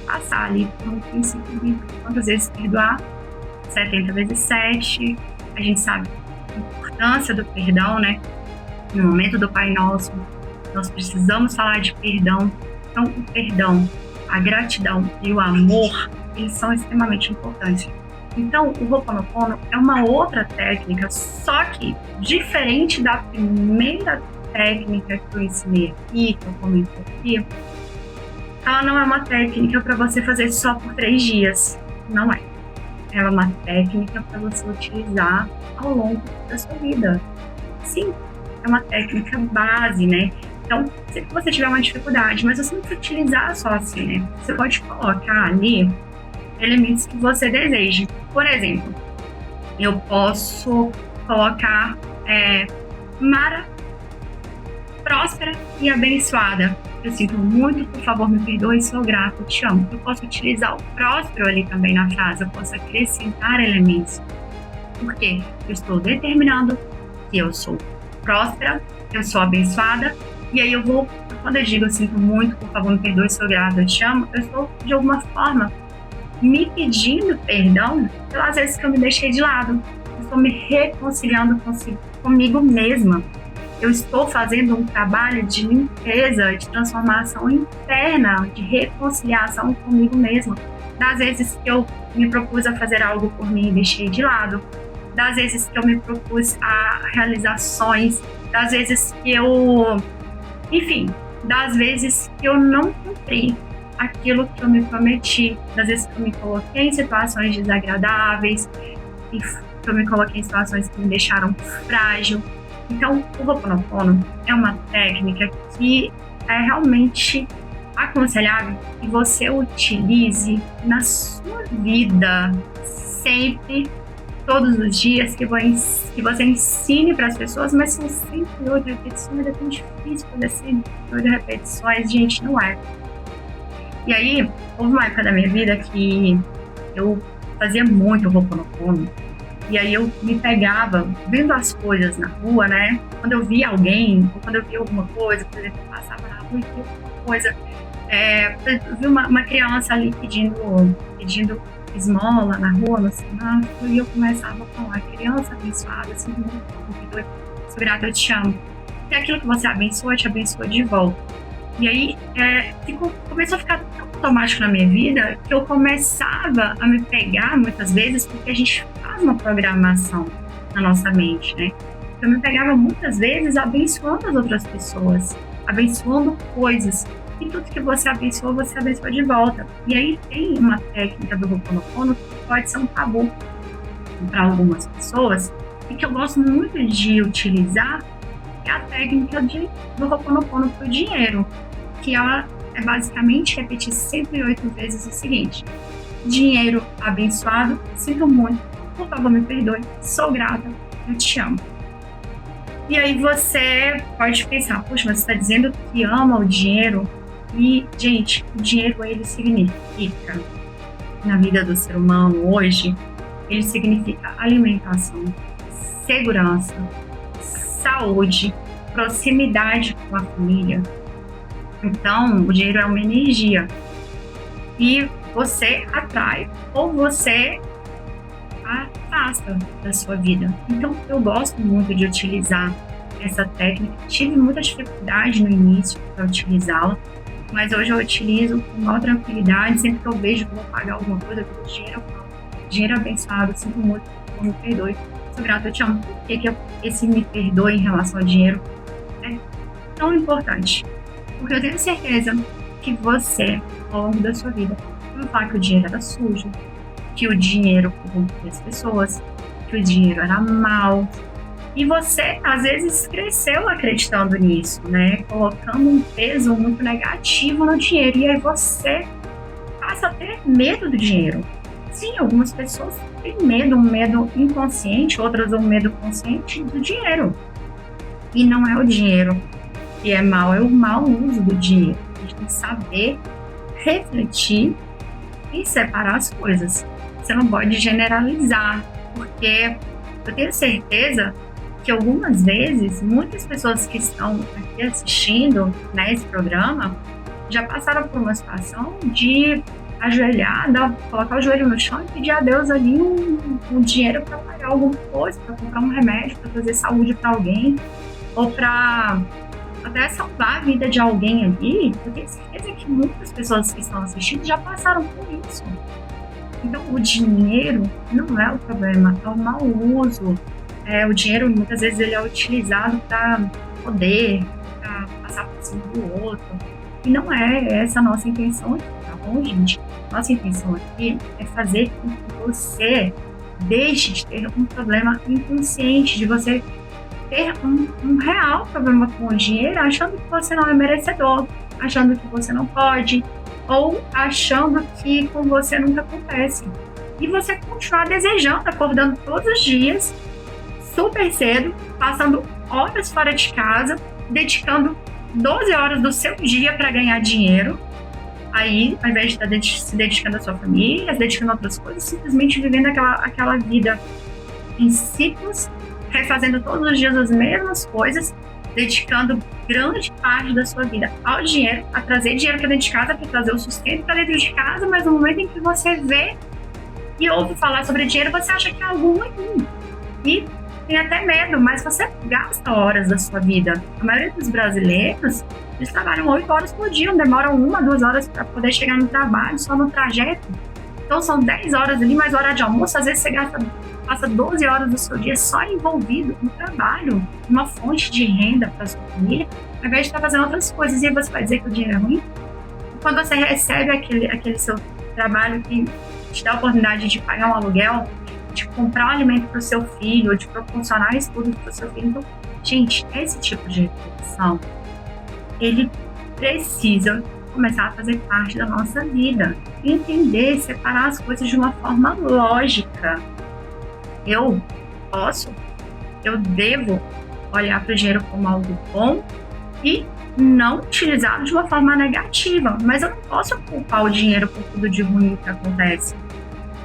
passar ali por um princípio de quantas vezes perdoar, 70 vezes 7, a gente sabe a importância do perdão, né? No momento do Pai Nosso, nós precisamos falar de perdão. Então, o perdão, a gratidão e o amor, eles são extremamente importantes. Então, o Ho'oponopono é uma outra técnica, só que diferente da primeira técnica que eu ensinei aqui, que eu comentei aqui, ela não é uma técnica para você fazer só por 3 dias, não é. Ela é uma técnica para você utilizar ao longo da sua vida. Sim, é uma técnica base, né? Então, se você tiver uma dificuldade, mas você não precisa utilizar só assim, né? Você pode colocar ali elementos que você deseje. Por exemplo, eu posso colocar Mara, próspera e abençoada. Eu sinto muito, por favor, me perdoe, sou grato, eu te amo. Eu posso utilizar o próspero ali também na frase, eu posso acrescentar elementos. Porque eu estou determinando que eu sou próspera, eu sou abençoada, e aí eu vou, quando eu digo eu sinto muito, por favor, me perdoe, sou grato, eu te amo, eu estou, de alguma forma, me pedindo perdão pelas vezes que eu me deixei de lado. Eu estou me reconciliando comigo mesma. Eu estou fazendo um trabalho de limpeza, de transformação interna, de reconciliação comigo mesma. Das vezes que eu me propus a fazer algo por mim e deixei de lado. Das vezes que eu me propus a realizações. Das vezes que eu... Enfim, das vezes que eu não cumpri aquilo que eu me prometi. Das vezes que eu me coloquei em situações desagradáveis, e que eu me coloquei em situações que me deixaram frágil. Então, o Ho'oponopono é uma técnica que é realmente aconselhável que você utilize na sua vida sempre, todos os dias, que você ensine para as pessoas, mas são 108 repetições, é tão difícil fazer 108 repetições, gente, não é. E aí, houve uma época da minha vida que eu fazia muito Ho'oponopono. E aí eu me pegava vendo as coisas na rua, né? Quando eu via alguém, ou quando eu via alguma coisa, por exemplo, eu passava na rua e via alguma coisa. Eu vi uma criança ali pedindo esmola na rua, no semáforo, e eu começava a falar: criança abençoada, assim, muito, sou grata, eu te amo. E aquilo que você abençoa, te abençoa de volta. E aí começou a ficar tão automático na minha vida que eu começava a me pegar muitas vezes, porque a gente faz uma programação na nossa mente, né? Eu me pegava muitas vezes abençoando as outras pessoas, abençoando coisas. E tudo que você abençoa de volta. E aí tem uma técnica do Ho'oponopono que pode ser um tabu para algumas pessoas e que eu gosto muito de utilizar, que é a técnica do Ho'oponopono para o dinheiro, que ela é basicamente repetir 108 vezes o seguinte: dinheiro abençoado, sinto muito, por favor me perdoe, sou grata, eu te amo. E aí você pode pensar, poxa, mas você está dizendo que ama o dinheiro? E, gente, o dinheiro, ele significa, na vida do ser humano hoje, ele significa alimentação, segurança, saúde, proximidade com a família. Então, o dinheiro é uma energia. E você atrai ou você afasta da sua vida. Então, eu gosto muito de utilizar essa técnica. Tive muita dificuldade no início para utilizá-la, mas hoje eu utilizo com maior tranquilidade. Sempre que eu vejo que vou pagar alguma coisa, eu dinheiro, eu falo, dinheiro abençoado, sinto muito, me perdoe, sou grata, eu te amo. Por que esse me perdoe em relação ao dinheiro é tão importante? Porque eu tenho certeza que você, ao longo da sua vida, vai falar que o dinheiro era sujo, que o dinheiro corrompia as pessoas, que o dinheiro era mau. E você, às vezes, cresceu acreditando nisso, né? Colocando um peso muito negativo no dinheiro. E aí você passa a ter medo do dinheiro. Sim, algumas pessoas têm medo, um medo inconsciente, outras um medo consciente do dinheiro. E não é o dinheiro que é mau, é o mau uso do dinheiro. A gente tem que saber refletir e separar as coisas. Você não pode generalizar, porque eu tenho certeza que algumas vezes, muitas pessoas que estão aqui assistindo, né, esse programa, já passaram por uma situação de ajoelhar, colocar o joelho no chão e pedir a Deus ali um dinheiro para pagar alguma coisa, para comprar um remédio, para fazer saúde para alguém, ou para até salvar a vida de alguém ali. Eu tenho certeza que muitas pessoas que estão assistindo já passaram por isso. Então, o dinheiro não é o problema, é o mau uso. O dinheiro, muitas vezes, ele é utilizado para poder, para passar por cima do outro. E não é essa a nossa intenção aqui, tá bom, gente? Nossa intenção aqui é fazer com que você deixe de ter um problema inconsciente, de você ter um real problema com o dinheiro, achando que você não é merecedor, achando que você não pode, ou achando que com você nunca acontece. E você continuar desejando, acordando todos os dias, super cedo, passando horas fora de casa, dedicando 12 horas do seu dia para ganhar dinheiro. Aí, ao invés de estar se dedicando à sua família, se dedicando a outras coisas, simplesmente vivendo aquela vida em ciclos, refazendo todos os dias as mesmas coisas, dedicando grande parte da sua vida ao dinheiro, a trazer dinheiro para dentro de casa, para trazer o sustento para dentro de casa, mas no momento em que você vê e ouve falar sobre dinheiro, você acha que é algo ruim. E tem até medo, mas você gasta horas da sua vida. A maioria dos brasileiros, eles trabalham 8 horas por dia, demoram 1, 2 horas para poder chegar no trabalho, só no trajeto. Então são 10 horas ali, mais hora de almoço, às vezes você passa 12 horas do seu dia só envolvido no trabalho, uma fonte de renda para sua família, ao invés de estar fazendo outras coisas. E aí você vai dizer que o dinheiro é ruim? Quando você recebe aquele seu trabalho que te dá a oportunidade de pagar um aluguel, de comprar um alimento para o seu filho, de proporcionar estudos para o seu filho. Então, gente, esse tipo de reflexão, ele precisa começar a fazer parte da nossa vida. Entender, separar as coisas de uma forma lógica. Eu devo olhar para o dinheiro como algo bom e não utilizá-lo de uma forma negativa. Mas eu não posso culpar o dinheiro por tudo de ruim que acontece.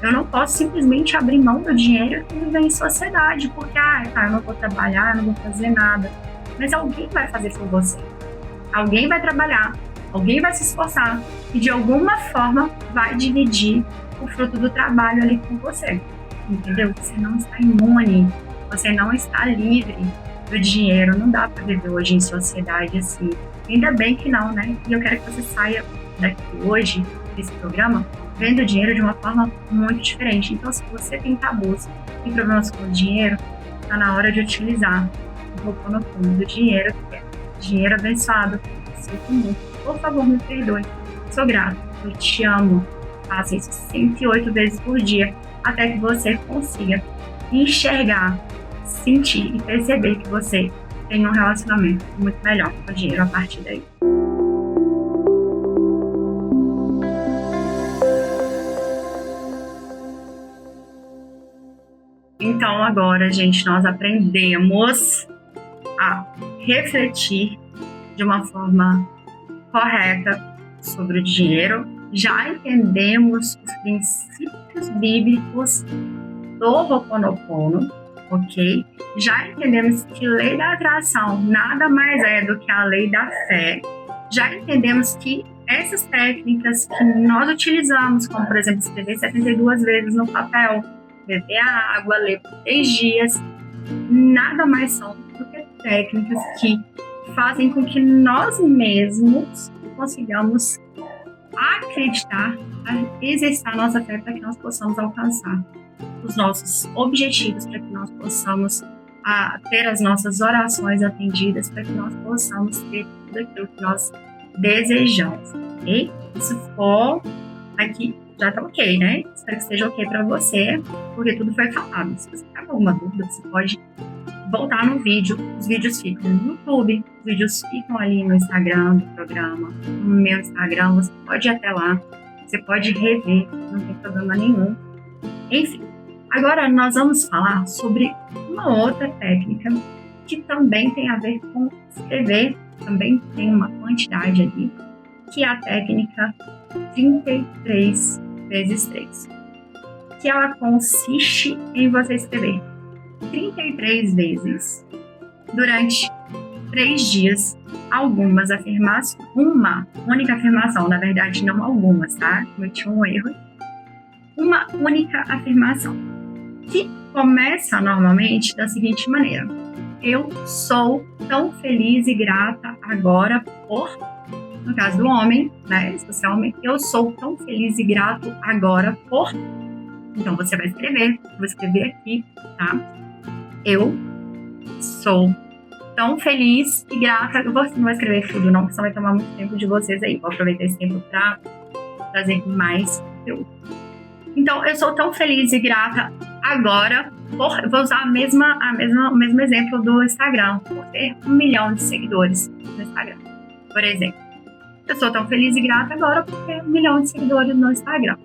Eu não posso simplesmente abrir mão do dinheiro e viver em sociedade, porque, eu não vou trabalhar, eu não vou fazer nada. Mas alguém vai fazer por você. Alguém vai trabalhar, alguém vai se esforçar e, de alguma forma, vai dividir o fruto do trabalho ali com você. Entendeu? Você não está imune, você não está livre do dinheiro. Não dá para viver hoje em sociedade assim. Ainda bem que não, né? E eu quero que você saia daqui hoje, desse programa, vendo o dinheiro de uma forma muito diferente. Então, se você tem tabus, tem problemas com o dinheiro, está na hora de utilizar o Ho'oponopono do dinheiro, que é dinheiro abençoado. Sinto muito. Por favor, me perdoe. Sou grata. Eu te amo. Faça isso 108 vezes por dia, até que você consiga enxergar, sentir e perceber que você tem um relacionamento muito melhor com o dinheiro a partir daí. Então agora, gente, nós aprendemos a refletir de uma forma correta sobre o dinheiro, já entendemos os princípios bíblicos do Ho'oponopono, ok? Já entendemos que lei da atração nada mais é do que a lei da fé. Já entendemos que essas técnicas que nós utilizamos, como por exemplo escrever 72 vezes no papel, beber a água, ler por 3 dias, nada mais são do que técnicas que fazem com que nós mesmos consigamos acreditar, exercitar nossa fé para que nós possamos alcançar os nossos objetivos, para que nós possamos ter as nossas orações atendidas, para que nós possamos ter tudo aquilo que nós desejamos, ok? Se for aqui, já tá ok, né? Espero que esteja ok para você, porque tudo foi falado. Se você tiver alguma dúvida, você pode voltar no vídeo. Os vídeos ficam no YouTube, os vídeos ficam ali no Instagram do programa, no meu Instagram, você pode ir até lá, você pode rever, não tem problema nenhum. Enfim, agora nós vamos falar sobre uma outra técnica que também tem a ver com escrever, também tem uma quantidade ali, que é a técnica 33 vezes 3, que ela consiste em você escrever 33 vezes durante 3 dias algumas afirmações, uma única afirmação, na verdade não algumas, tá? Cometi um erro. Uma única afirmação, que começa normalmente da seguinte maneira: eu sou tão feliz e grata agora por, no caso do homem, né? Se você é homem, eu sou tão feliz e grato agora por. Então você vai escrever, vou escrever aqui, tá? Eu sou tão feliz e grata. Eu não vou escrever tudo, não, porque senão vai tomar muito tempo de vocês aí. Vou aproveitar esse tempo para trazer mais conteúdo. Então, eu sou tão feliz e grata agora por. Eu vou usar o mesmo exemplo do Instagram, por ter 1 milhão de seguidores no Instagram, por exemplo. Eu sou tão feliz e grata agora por ter 1 milhão de seguidores no Instagram.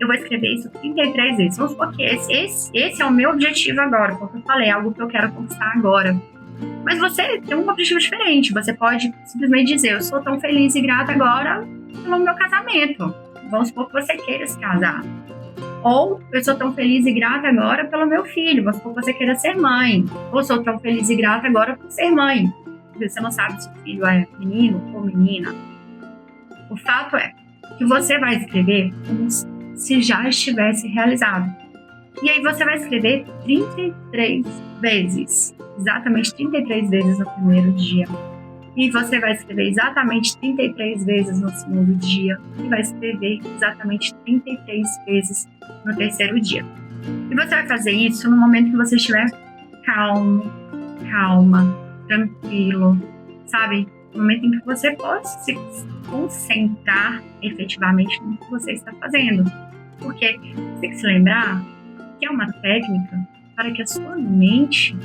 Eu vou escrever isso 33 vezes. Vamos supor que esse é o meu objetivo agora, como eu falei, é algo que eu quero conquistar agora. Mas você tem um objetivo diferente. Você pode simplesmente dizer: eu sou tão feliz e grata agora pelo meu casamento. Vamos supor que você queira se casar. Ou eu sou tão feliz e grata agora pelo meu filho. Vamos supor que você queira ser mãe. Ou sou tão feliz e grata agora por ser mãe. Você não sabe se o filho é menino ou menina. O fato é que você vai escrever como se já estivesse realizado. E aí você vai escrever 33 vezes. Exatamente 33 vezes no primeiro dia. E você vai escrever exatamente 33 vezes no segundo dia. E vai escrever exatamente 33 vezes no terceiro dia. E você vai fazer isso no momento que você estiver calma, tranquilo, sabe? No momento em que você possa se concentrar efetivamente no que você está fazendo. Porque você tem que se lembrar que é uma técnica para que a sua mente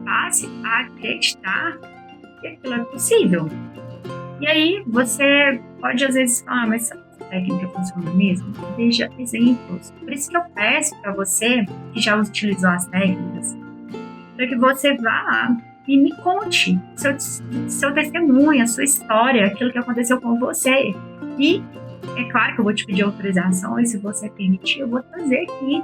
passe a acreditar que aquilo é possível. E aí você pode às vezes falar: mas essa técnica funciona mesmo? Veja exemplos. Por isso que eu peço para você que já utilizou as técnicas, para que você vá lá e me conte seu testemunho, a sua história, aquilo que aconteceu com você. E é claro que eu vou te pedir autorização, e se você permitir, eu vou trazer aqui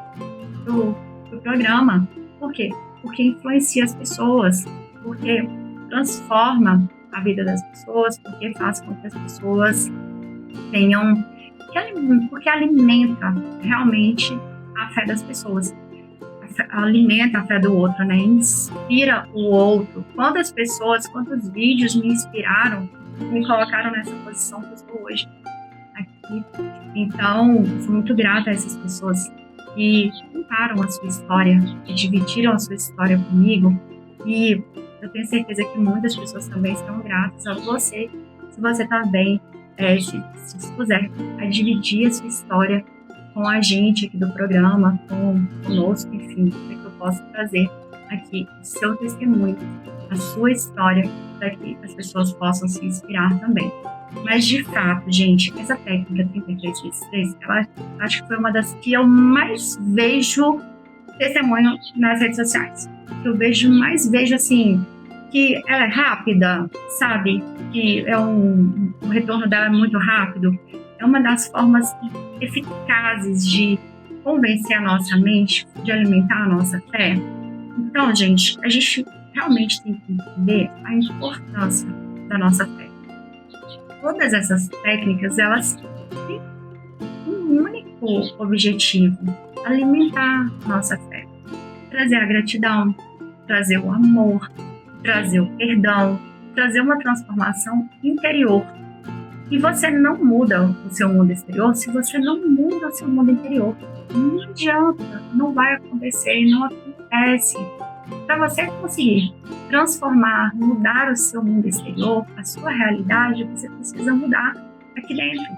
pro programa. Por quê? Porque influencia as pessoas, porque transforma a vida das pessoas, porque faz com que as pessoas tenham, porque alimenta realmente a fé das pessoas, alimenta a fé do outro, né? Inspira o outro. Quantos vídeos me inspiraram, me colocaram nessa posição que eu estou hoje aqui. Então, sou muito grata a essas pessoas que contaram a sua história, que dividiram a sua história comigo, e eu tenho certeza que muitas pessoas também estão gratas a você, se você também se dispuser a dividir a sua história com a gente aqui do programa, conosco, enfim, para que eu possa trazer aqui o seu testemunho, a sua história, para que as pessoas possam se inspirar também. Mas, de fato, gente, essa técnica 33 vezes 3, eu acho que foi uma das que eu mais vejo testemunho nas redes sociais. Eu mais vejo assim, que ela é rápida, sabe? Que o retorno dela é muito rápido. É uma das formas eficazes de convencer a nossa mente, de alimentar a nossa fé. Então, gente, a gente realmente tem que entender a importância da nossa fé. Todas essas técnicas, elas têm um único objetivo: alimentar a nossa fé, trazer a gratidão, trazer o amor, trazer o perdão, trazer uma transformação interior. E você não muda o seu mundo exterior se você não muda o seu mundo interior. Não adianta, não vai acontecer, não acontece. Para você conseguir transformar, mudar o seu mundo exterior, a sua realidade, você precisa mudar aqui dentro.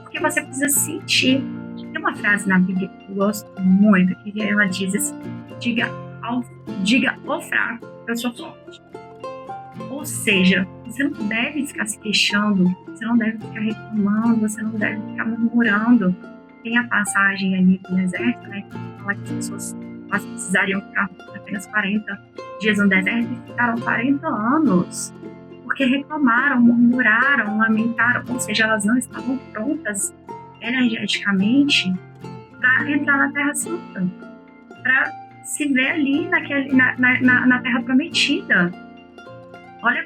Porque você precisa sentir. Tem uma frase na Bíblia que eu gosto muito, que ela diz assim: diga ao fraco, eu sou forte. Ou seja, você não deve ficar se queixando, você não deve ficar reclamando, você não deve ficar murmurando. Tem a passagem ali no deserto, né, que fala que as pessoas precisariam ficar apenas 40 dias no deserto e ficaram 40 anos, porque reclamaram, murmuraram, lamentaram, ou seja, elas não estavam prontas energeticamente para entrar na Terra Santa, para se ver ali na Terra Prometida. Olha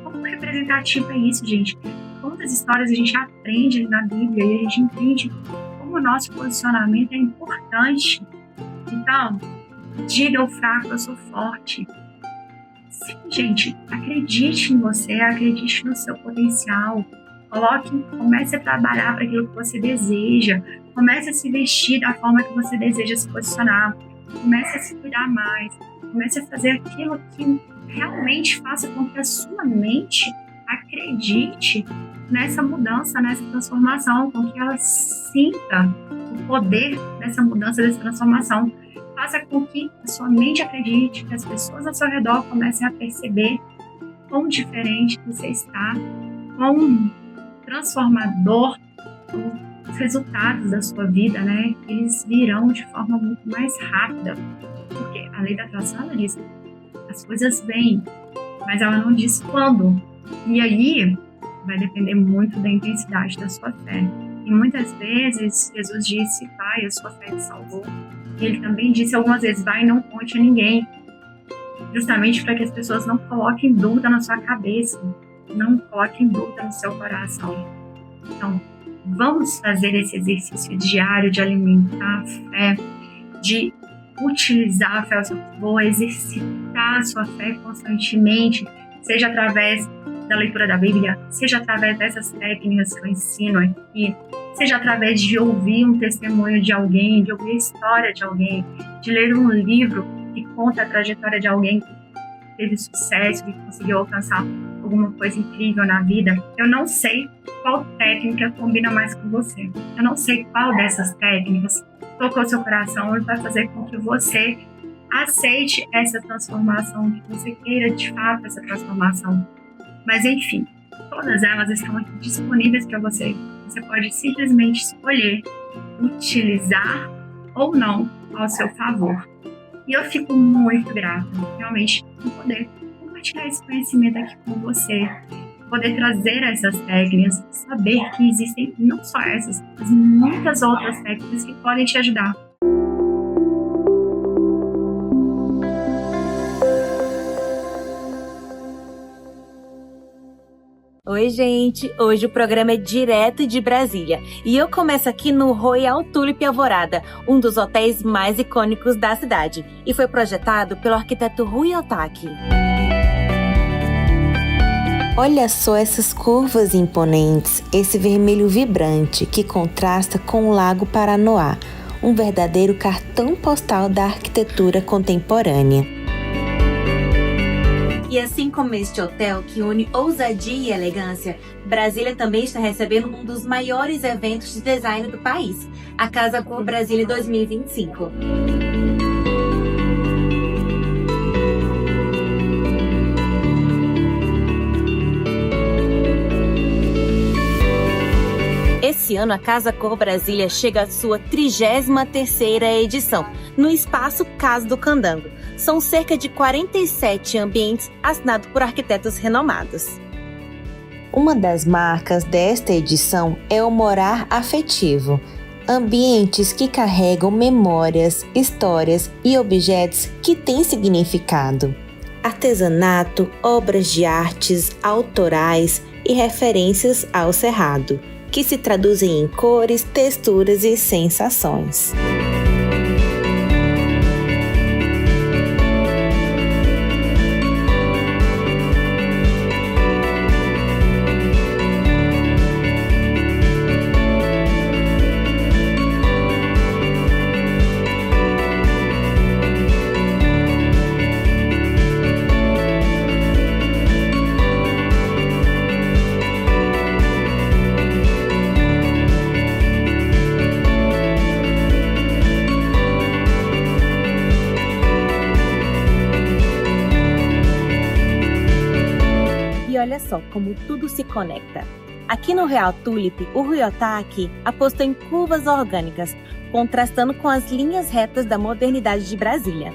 como representativo é isso, gente. Quantas histórias a gente aprende na Bíblia e a gente entende como o nosso posicionamento é importante. Então, diga ao fraco, eu sou forte. Sim, gente, acredite em você, acredite no seu potencial. Comece a trabalhar para aquilo que você deseja. Comece a se vestir da forma que você deseja se posicionar. Comece a se cuidar mais. Comece a fazer aquilo que realmente faça com que a sua mente acredite nessa mudança, nessa transformação, com que ela sinta o poder dessa mudança, dessa transformação. Faça com que a sua mente acredite, que as pessoas ao seu redor comecem a perceber quão diferente você está, quão transformador os resultados da sua vida, né? Eles virão de forma muito mais rápida. Porque a lei da atração, ela diz: as coisas vêm, mas ela não diz quando. E aí vai depender muito da intensidade da sua fé. E muitas vezes Jesus disse: vai, a sua fé te salvou. E ele também disse algumas vezes: vai e não conte a ninguém. Justamente para que as pessoas não coloquem dúvida na sua cabeça, não coloquem dúvida no seu coração. Então, vamos fazer esse exercício diário de alimentar a fé, de utilizar a fé ao seu favor, exercitar a sua fé constantemente, seja através da leitura da Bíblia, seja através dessas técnicas que eu ensino aqui, seja através de ouvir um testemunho de alguém, de ouvir a história de alguém, de ler um livro que conta a trajetória de alguém que teve sucesso, que conseguiu alcançar alguma coisa incrível na vida. Eu não sei qual técnica combina mais com você. Eu não sei qual dessas técnicas tocou seu coração e vai fazer com que você aceite essa transformação, que você queira de fato essa transformação. Mas enfim, todas elas estão aqui disponíveis para você. Você pode simplesmente escolher utilizar ou não ao seu favor. E eu fico muito grata, realmente, por poder compartilhar esse conhecimento aqui com você, poder trazer essas técnicas, saber que existem não só essas, mas muitas outras técnicas que podem te ajudar. Oi, gente! Hoje o programa é direto de Brasília e eu começo aqui no Royal Tulip Alvorada, um dos hotéis mais icônicos da cidade, e foi projetado pelo arquiteto Rui Otaki. Olha só essas curvas imponentes, esse vermelho vibrante que contrasta com o Lago Paranoá, um verdadeiro cartão postal da arquitetura contemporânea. E assim como este hotel que une ousadia e elegância, Brasília também está recebendo um dos maiores eventos de design do país, a Casa Cor Brasília 2025. Esse ano, a Casa Cor Brasília chega à sua 33ª edição, no Espaço Casa do Candango. São cerca de 47 ambientes assinados por arquitetos renomados. Uma das marcas desta edição é o morar afetivo. Ambientes que carregam memórias, histórias e objetos que têm significado. Artesanato, obras de artes autorais e referências ao Cerrado, que se traduzem em cores, texturas e sensações. E olha só como tudo se conecta. Aqui no Royal Tulip, o Ryotaki apostou em curvas orgânicas, contrastando com as linhas retas da modernidade de Brasília.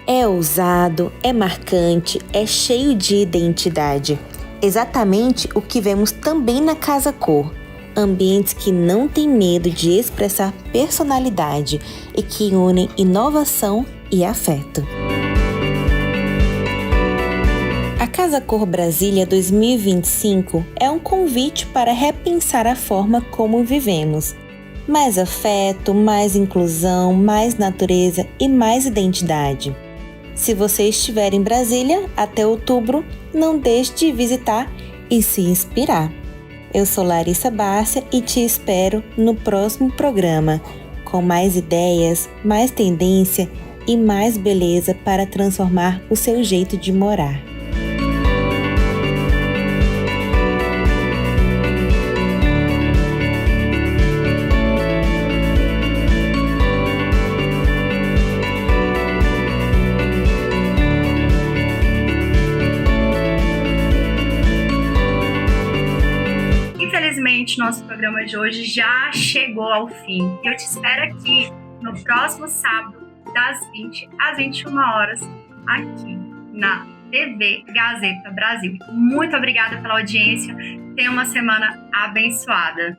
É ousado, é marcante, é cheio de identidade. Exatamente o que vemos também na Casa Cor. Ambientes que não têm medo de expressar personalidade e que unem inovação e afeto. A Casa Cor Brasília 2025 é um convite para repensar a forma como vivemos. Mais afeto, mais inclusão, mais natureza e mais identidade. Se você estiver em Brasília até outubro, não deixe de visitar e se inspirar. Eu sou Larissa Bárcia e te espero no próximo programa, com mais ideias, mais tendência e mais beleza para transformar o seu jeito de morar. Infelizmente, nosso programa de hoje já chegou ao fim. Eu te espero aqui no próximo sábado, das 20 às 21 horas, aqui na TV Gazeta Brasil. Muito obrigada pela audiência. Tenha uma semana abençoada.